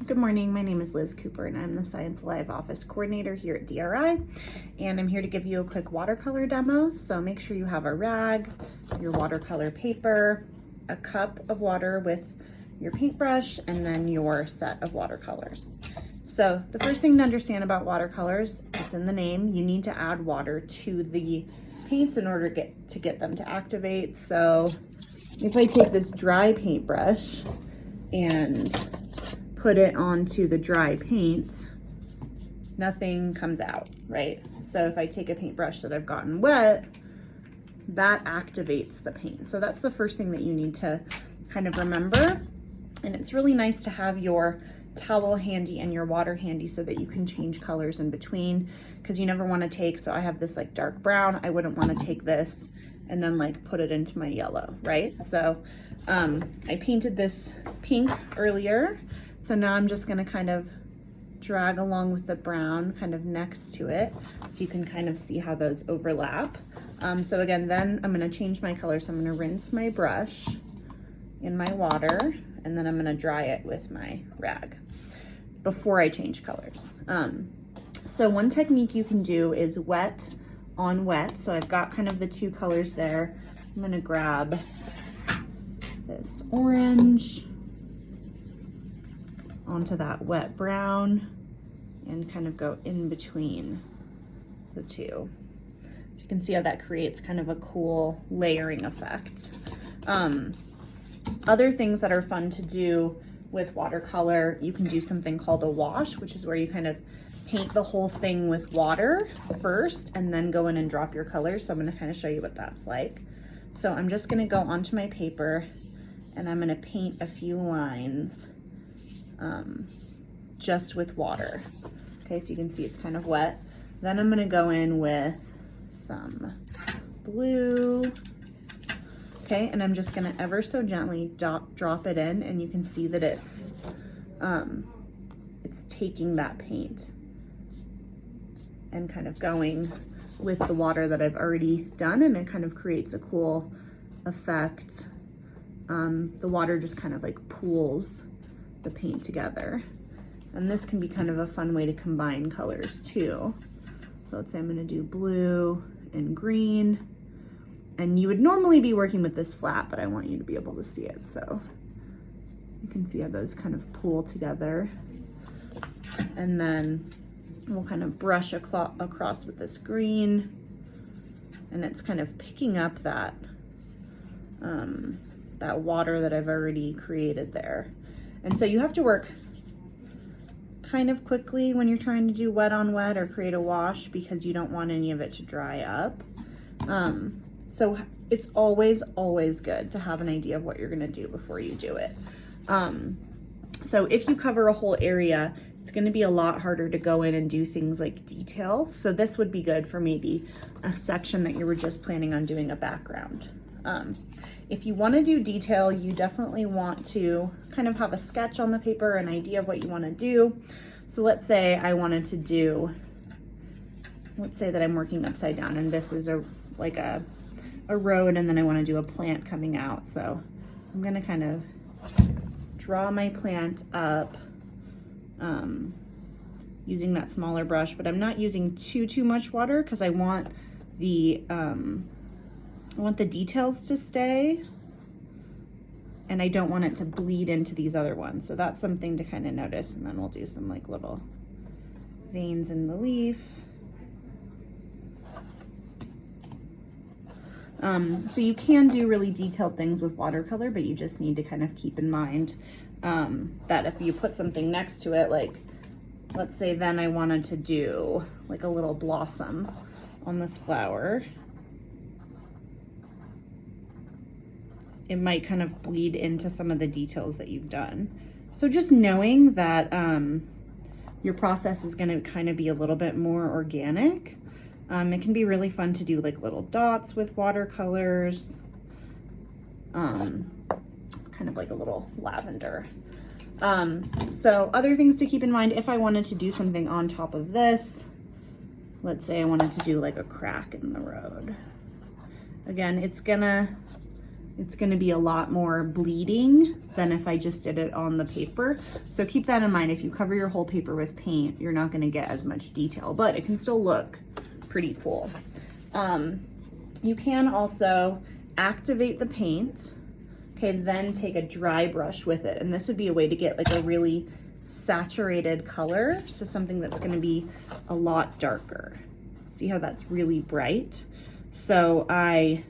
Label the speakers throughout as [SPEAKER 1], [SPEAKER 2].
[SPEAKER 1] Good morning, my name is Liz Cooper and I'm the Science Alive Office Coordinator here at DRI, and I'm here to give you a quick watercolor demo. So make sure you have a rag, your watercolor paper, a cup of water with your paintbrush, and then your set of watercolors. So the first thing to understand about watercolors, it's in the name, you need to add water to the paints in order to get them to activate. So if I take this dry paintbrush and put it onto the dry paint, nothing comes out, right? So if I take a paintbrush that I've gotten wet, that activates the paint. So that's the first thing that you need to kind of remember. And it's really nice to have your towel handy and your water handy so that you can change colors in between, because you never want to take, so I have this like dark brown, I wouldn't want to take this and then like put it into my yellow, right? So I painted this pink earlier, so now I'm just going to kind of drag along with the brown kind of next to it so you can kind of see how those overlap. So again, then I'm going to change my color, so I'm going to rinse my brush in my water, and then I'm going to dry it with my rag before I change colors. So one technique you can do is wet on wet. So I've got kind of the two colors there. I'm going to grab this orange onto that wet brown and kind of go in between the two. So you can see how that creates kind of a cool layering effect. Other things that are fun to do with watercolor, you can do something called a wash, which is where you kind of paint the whole thing with water first and then go in and drop your colors. So I'm going to kind of show you what that's like. So I'm just going to go onto my paper and I'm going to paint a few lines just with water. Okay, so you can see it's kind of wet. Then I'm going to go in with some blue. Okay, and I'm just gonna ever so gently drop it in, and you can see that it's taking that paint and kind of going with the water that I've already done, and it kind of creates a cool effect. The water just kind of like pools the paint together. And this can be kind of a fun way to combine colors too. So let's say I'm gonna do blue and green. And you would normally be working with this flat, but I want you to be able to see it. So you can see how those kind of pool together. And then we'll kind of brush across with this green. And it's kind of picking up that, that water that I've already created there. And so you have to work kind of quickly when you're trying to do wet on wet or create a wash, because you don't want any of it to dry up. So it's always good to have an idea of what you're gonna do before you do it. So if you cover a whole area, it's gonna be a lot harder to go in and do things like detail. So this would be good for maybe a section that you were just planning on doing a background. If you wanna do detail, you definitely want to kind of have a sketch on the paper, an idea of what you wanna do. So let's say I wanted to do, let's say that I'm working upside down and this is like a road, and then I want to do a plant coming out. So I'm going to kind of draw my plant up using that smaller brush, but I'm not using too much water because I want the details to stay, and I don't want it to bleed into these other ones. So that's something to kind of notice. And then we'll do some like little veins in the leaf. So you can do really detailed things with watercolor, but you just need to kind of keep in mind that if you put something next to it, like let's say then I wanted to do like a little blossom on this flower, it might kind of bleed into some of the details that you've done. So just knowing that your process is going to kind of be a little bit more organic. It can be really fun to do like little dots with watercolors, kind of like a little lavender. So other things to keep in mind, if I wanted to do something on top of this, let's say I wanted to do like a crack in the road. Again, it's gonna it's going to be a lot more bleeding than if I just did it on the paper. So keep that in mind. If you cover your whole paper with paint, you're not going to get as much detail, but it can still look pretty cool. You can also activate the paint, okay, then take a dry brush with it. And this would be a way to get like a really saturated color. So something that's going to be a lot darker. See how that's really bright? So I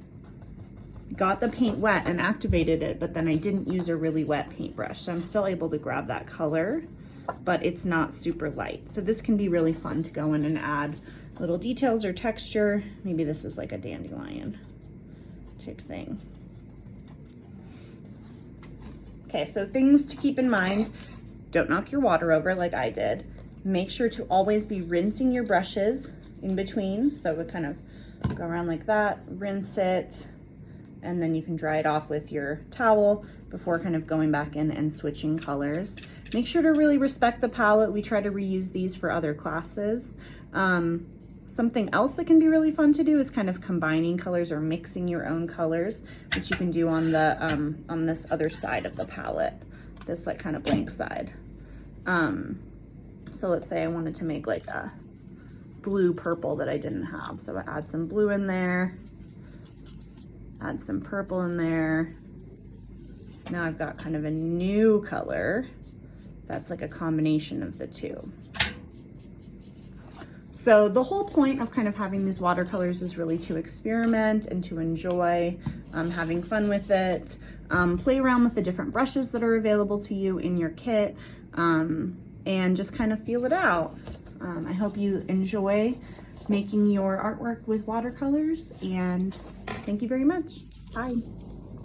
[SPEAKER 1] got the paint wet and activated it, but then I didn't use a really wet paintbrush. So I'm still able to grab that color, but it's not super light. So this can be really fun to go in and add little details or texture. Maybe this is like a dandelion type thing. Okay, so things to keep in mind. Don't knock your water over like I did. Make sure to always be rinsing your brushes in between. So it would kind of go around like that, rinse it, and then you can dry it off with your towel before kind of going back in and switching colors. Make sure to really respect the palette. We try to reuse these for other classes. Something else that can be really fun to do is kind of combining colors or mixing your own colors, which you can do on the on this other side of the palette, this like kind of blank side. So let's say I wanted to make like a blue purple that I didn't have. So I add some blue in there, add some purple in there. Now I've got kind of a new color that's like a combination of the two. So the whole point of kind of having these watercolors is really to experiment and to enjoy having fun with it. Play around with the different brushes that are available to you in your kit, and just kind of feel it out. I hope you enjoy making your artwork with watercolors, and thank you very much. Bye.